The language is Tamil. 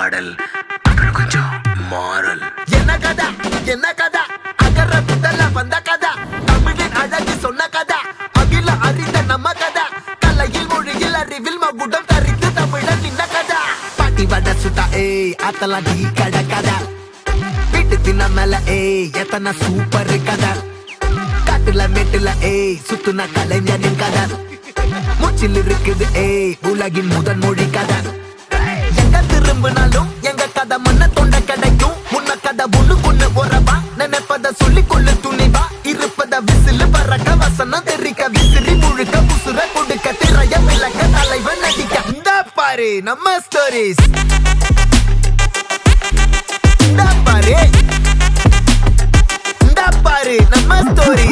பாடல் அப்புறம் கொஞ்சம் மாறல். என்ன கதா அகர முதல்ல வந்த கதா, தமிழின் அழகு சொன்ன கதா, அகில அறிந்த நம்ம கதா, கலையில் மொழியில் அறிவில் மகுடம் தரித்து தமிழன் நின்ன கதா. பாட்டி வட சுட்டா அத்தலாம் டீ கட கதா, வீட்டு தின்ன மேல எத்தனை சூப்பர் கதா, காட்டுல மேட்டுல சுத்துன கலைஞனின் கதா, மூச்சில் இருக்குது உலகின் முதன் மொழி கதா. எங்க திரும்பினாலும் எங்க கதை மண்ண தொண்ட கிடைக்கும், முன்ன கதை ஒண்ணு கொண்டு போறவா, நினைப்பத சொல்லி கொள்ளு துணிவா, இருப்பத விசிலு பறக்க வசனம் தெரிக்க விசிறி முழுக்க புசுர கொடுக்க திரைய விளக்க தலைவன் நடிக்க. இந்த பாரு நம்ம ஸ்டோரிஸ், இந்த பாரு நம்ம ஸ்டோரி.